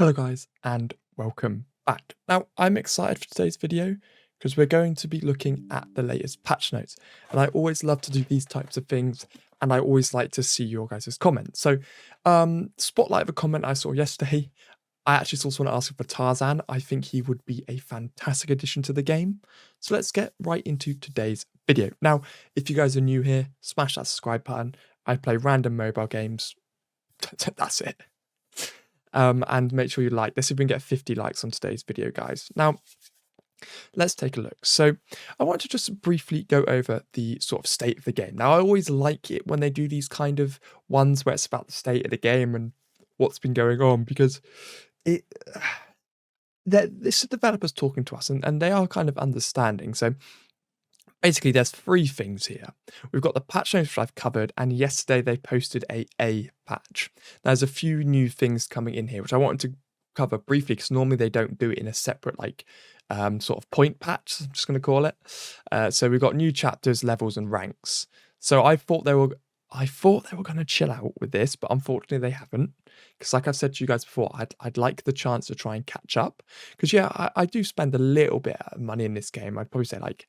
Hello guys and welcome back. Now I'm excited for today's video because we're going to be looking at the latest patch notes, and I always love to do these types of things and I always like to see your guys' comments. So spotlight of a comment I saw yesterday. I actually saw someone asking for Tarzan. I think he would be a fantastic addition to the game. So let's get right into today's video. Now, if you guys are new here, smash that subscribe button. I play random mobile games. That's it. And make sure you like this if we can get 50 likes on today's video, guys. Now, let's take a look. So I want to just briefly go over the sort of state of the game. Now, I always like it when they do these kind of ones where it's about the state of the game and what's been going on, because it this is developers talking to us and they are kind of understanding. So basically, there's three things here. We've got the patch notes which I've covered, and yesterday they posted a patch. There's a few new things coming in here, which I wanted to cover briefly, because normally they don't do it in a separate, like, sort of point patch, I'm just going to call it. So we've got new chapters, levels, and ranks. So I thought they were going to chill out with this, but unfortunately they haven't. Because like I've said to you guys before, I'd like the chance to try and catch up. Because yeah, I do spend a little bit of money in this game. I'd probably say, like,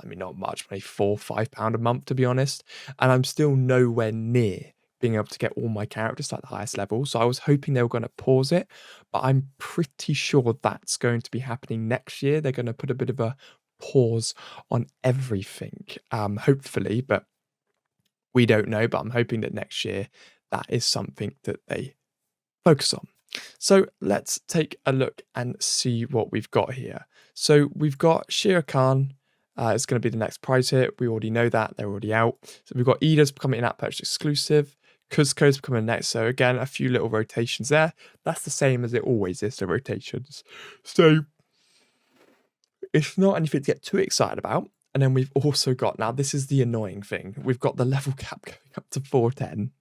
I mean, not much, maybe £4-5 a month, to be honest. And I'm still nowhere near being able to get all my characters at the highest level. So I was hoping they were going to pause it, but I'm pretty sure that's going to be happening next year. They're going to put a bit of a pause on everything, hopefully, but we don't know. But I'm hoping that next year that is something that they focus on. So let's take a look and see what we've got here. So we've got Shere Khan. It's going to be the next prize hit. We already know that. They're already out. So we've got Ida's becoming an app purchase exclusive. Cuzco's becoming next. So again, a few little rotations there. That's the same as it always is, the rotations. So it's not anything to get too excited about. And then we've also got, now this is the annoying thing, we've got the level cap going up to 410.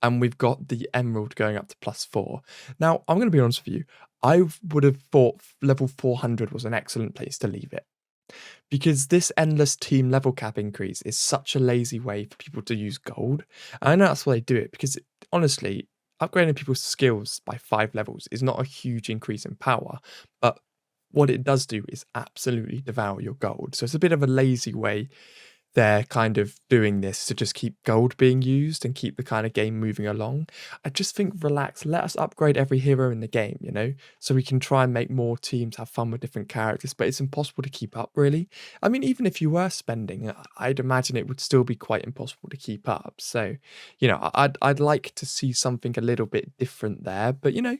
And we've got the emerald going up to +4. Now, I'm going to be honest with you. I would have thought level 400 was an excellent place to leave it, because this endless team level cap increase is such a lazy way for people to use gold. And I know that's why they do it, because honestly, upgrading people's skills by 5 levels is not a huge increase in power, but what it does do is absolutely devour your gold. So it's a bit of a lazy way they're kind of doing this to just keep gold being used and keep the kind of game moving along. I just think, relax, let us upgrade every hero in the game, you know, so we can try and make more teams have fun with different characters, but it's impossible to keep up, really. I mean, even if you were spending, I'd imagine it would still be quite impossible to keep up. So, you know, I'd like to see something a little bit different there, but, you know,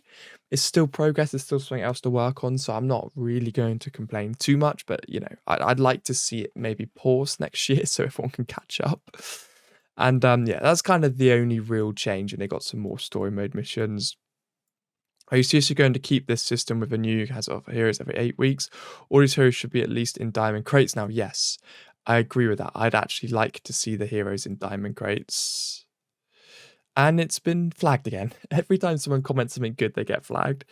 it's still progress, there's still something else to work on, so I'm not really going to complain too much, but, you know, I'd like to see it maybe pause next year so everyone can catch up. And yeah, that's kind of the only real change, and they got some more story mode missions. Are you seriously going to keep this system with a new has of heroes every 8 weeks? All these heroes should be at least in diamond crates now. Yes, I agree with that. I'd actually like to see the heroes in diamond crates. And it's been flagged again. Every time someone comments something good, they get flagged.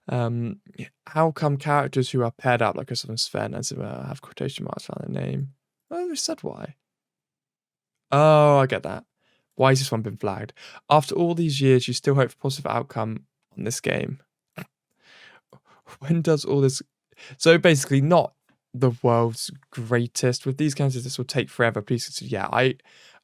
How come characters who are paired up, like Christopher Sven, and have quotation marks around their name? Oh, they said why. Oh, I get that. Why has this one been flagged? After all these years, you still hope for positive outcome on this game. When does all this... So basically, not the world's greatest. With these games, this will take forever. Please, yeah, I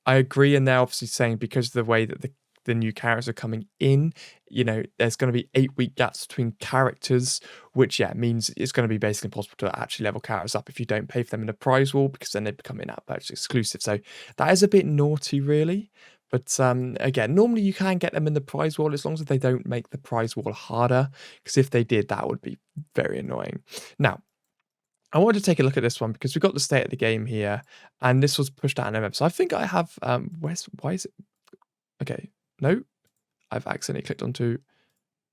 agree, and they're obviously saying because of the way that the new characters are coming in, you know, there's going to be 8-week gaps between characters, which, yeah, means it's going to be basically impossible to actually level characters up if you don't pay for them in a prize wall, because then they become in-app purchase exclusive. So that is a bit naughty, really. But again, normally you can get them in the prize wall as long as they don't make the prize wall harder, because if they did, that would be very annoying. Now, I wanted to take a look at this one because we've got the state of the game here, and this was pushed out in MM. So I think I have, why is it? Okay, no, I've accidentally clicked onto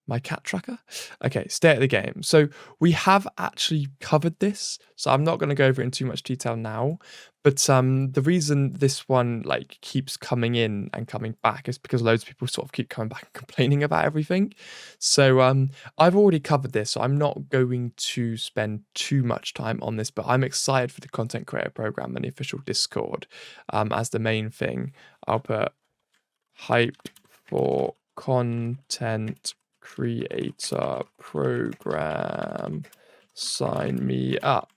my cat tracker. Okay, state of the game. So we have actually covered this, so I'm not going to go over it in too much detail now. But the reason this one like keeps coming in and coming back is because loads of people sort of keep coming back and complaining about everything. So I've already covered this, so I'm not going to spend too much time on this. But I'm excited for the content creator program and the official Discord as the main thing. I'll put hype for content creator program. Sign me up.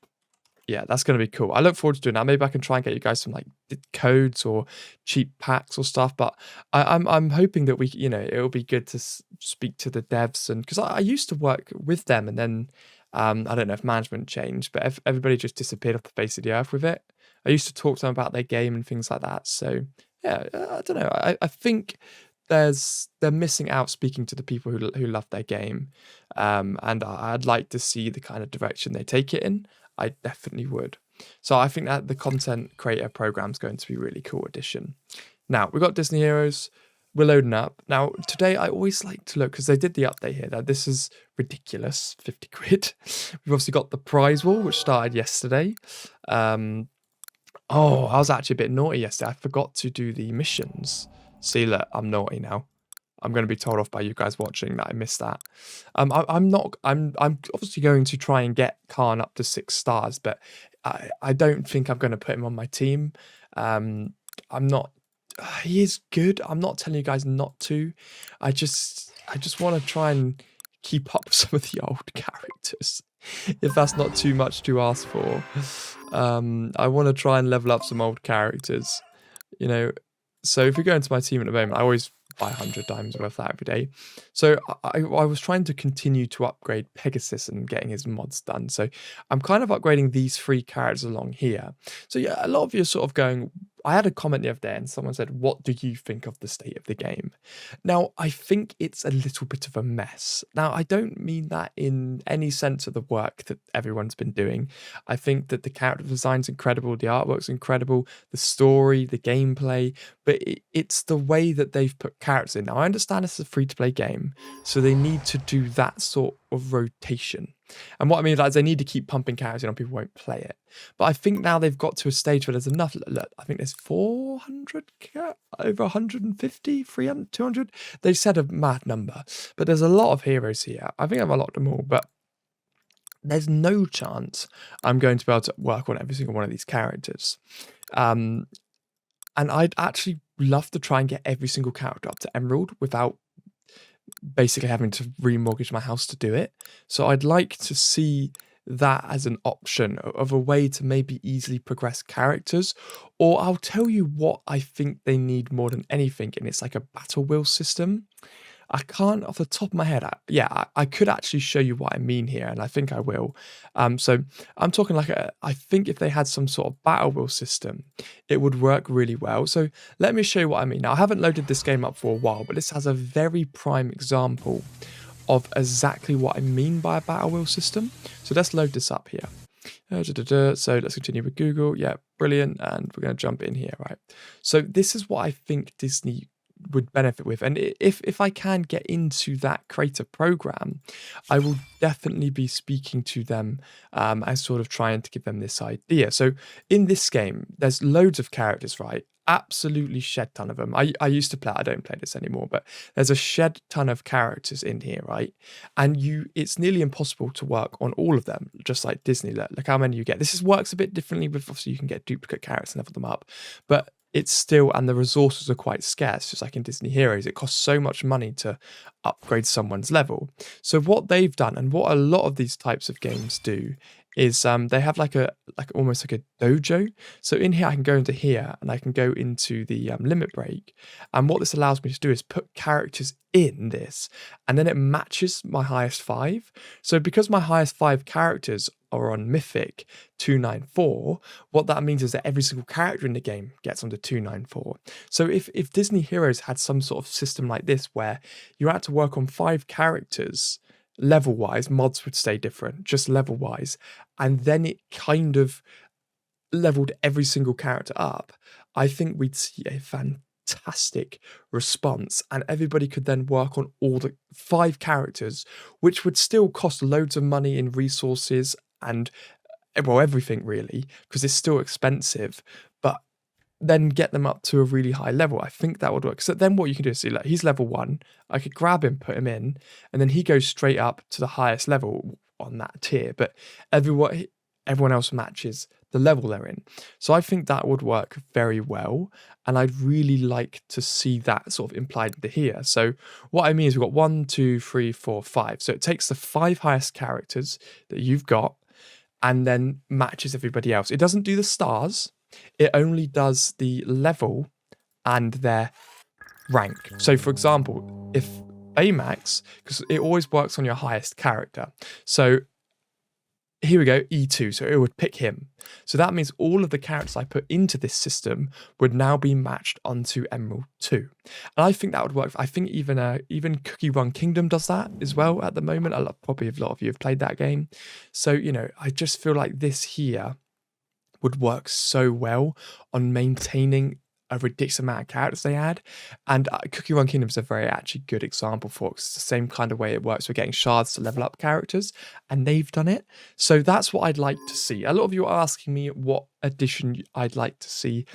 Yeah, that's going to be cool. I look forward to doing that. Maybe I can try and get you guys some like codes or cheap packs or stuff. But I'm hoping that it'll be good to speak to the devs, and because I used to work with them, and then I don't know if management changed, but everybody just disappeared off the face of the earth with it. I used to talk to them about their game and things like that. So yeah, I don't know. I think they're missing out speaking to the people who love their game, and I'd like to see the kind of direction they take it in. I definitely would. So I think that the content creator program is going to be a really cool addition. Now, we've got Disney Heroes. We're loading up. Now, today I always like to look, because they did the update here. Now, this is ridiculous, 50 quid. We've obviously got the prize wall, which started yesterday. I was actually a bit naughty yesterday. I forgot to do the missions. See, look, I'm naughty now. I'm going to be told off by you guys watching that I missed that. I'm obviously going to try and get Khan up to 6 stars, but I don't think I'm going to put him on my team. I'm not. He is good. I'm not telling you guys not to. I just want to try and keep up with some of the old characters, if that's not too much to ask for. I want to try and level up some old characters, So if we go into my team at the moment, I always buy 100 diamonds worth of that every day. So I was trying to continue to upgrade Pegasus and getting his mods done. So I'm kind of upgrading these 3 characters along here. So yeah, a lot of you are sort of going, I had a comment the other day and someone said, what do you think of the state of the game? Now, I think it's a little bit of a mess. Now, I don't mean that in any sense of the work that everyone's been doing. I think that the character design's incredible, the artwork's incredible, the story, the gameplay, but it's the way that they've put characters in. Now, I understand this is a free-to-play game, so they need to do that sort of rotation. And what I mean is they need to keep pumping characters in or people won't play it. But I think now they've got to a stage where there's enough. Look, I think there's 400, over 150, 300, 200. They said a mad number, but there's a lot of heroes here. I think I've unlocked them all, but there's no chance I'm going to be able to work on every single one of these characters. And I'd actually love to try and get every single character up to Emerald without basically having to remortgage my house to do it. So I'd like to see that as an option of a way to maybe easily progress characters. Or I'll tell you what I think they need more than anything, and it's like a battle wheel system. I can't off the top of my head. I could actually show you what I mean here, and I think I will. So I'm talking like I think if they had some sort of battle wheel system, it would work really well. So let me show you what I mean. Now, I haven't loaded this game up for a while, but this has a very prime example of exactly what I mean by a battle wheel system. So let's load this up here. So let's continue with Google. Yeah, brilliant. And we're going to jump in here, right? So this is what I think Disney would benefit with, and if I can get into that creator program, I will definitely be speaking to them and sort of trying to give them this idea. So in this game, there's loads of characters, right? Absolutely shed ton of them. I used to play, I don't play this anymore, but there's a shed ton of characters in here, right? And it's nearly impossible to work on all of them, just like Disney. Look how many you get. Works a bit differently with, obviously you can get duplicate characters and level them up, but it's still, and the resources are quite scarce, just like in Disney Heroes. It costs so much money to upgrade someone's level. So what they've done, and what a lot of these types of games do, is they have almost like a dojo. So in here, I can go into here, and I can go into the limit break. And what this allows me to do is put characters in this, and then it matches my highest 5. So because my highest 5 characters are on Mythic 294, what that means is that every single character in the game gets onto 294. So if Disney Heroes had some sort of system like this, where you had to work on 5 characters level-wise, mods would stay different, just level-wise, and then it kind of leveled every single character up, I think we'd see a fantastic response, and everybody could then work on all the 5 characters, which would still cost loads of money in resources and, well, everything really, because it's still expensive, but then get them up to a really high level. I think that would work. So then what you can do is see, like, he's level 1. I could grab him, put him in, and then he goes straight up to the highest level on that tier. But everyone else matches the level they're in. So I think that would work very well, and I'd really like to see that sort of implied into here. So what I mean is we've got 1, 2, 3, 4, 5. So it takes the 5 highest characters that you've got and then matches everybody else. It doesn't do the stars. It only does the level and their rank. So for example, if Baymax, because it always works on your highest character. So here we go, E2, so it would pick him. So that means all of the characters I put into this system would now be matched onto Emerald 2. And I think that would work. I think even Cookie Run Kingdom does that as well at the moment. Probably a lot of you have played that game. So, you know, I just feel like this here would work so well on maintaining a ridiculous amount of characters they add. And Cookie Run Kingdom is a very actually good example for it. It's the same kind of way it works for getting shards to level up characters, and they've done it. So that's what I'd like to see. A lot of you are asking me what addition I'd like to see.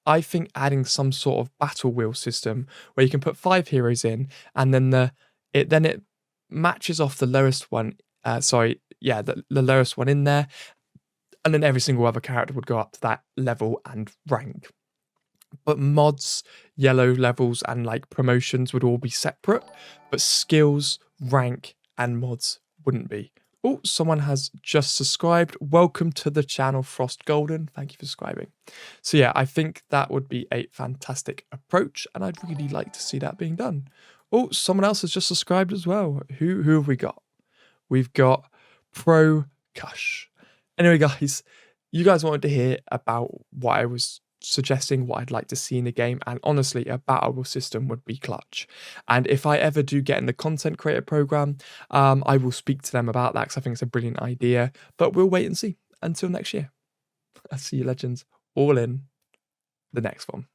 I think adding some sort of battle wheel system where you can put 5 heroes in, and then it matches off the lowest one. The lowest one in there, and then every single other character would go up to that level and rank. But mods, yellow levels, and like promotions would all be separate, but skills, rank, and mods wouldn't be. Oh, someone has just subscribed. Welcome to the channel, Frost Golden. Thank you for subscribing. So yeah, I think that would be a fantastic approach, and I'd really like to see that being done. Oh, someone else has just subscribed as well. Who have we got? We've got Pro Kush. Anyway, guys, you guys wanted to hear about what I was suggesting, what I'd like to see in the game, and honestly a battle system would be clutch. And if I ever do get in the content creator program, I will speak to them about that because I think it's a brilliant idea, but we'll wait and see until next year. I'll see you legends all in the next one.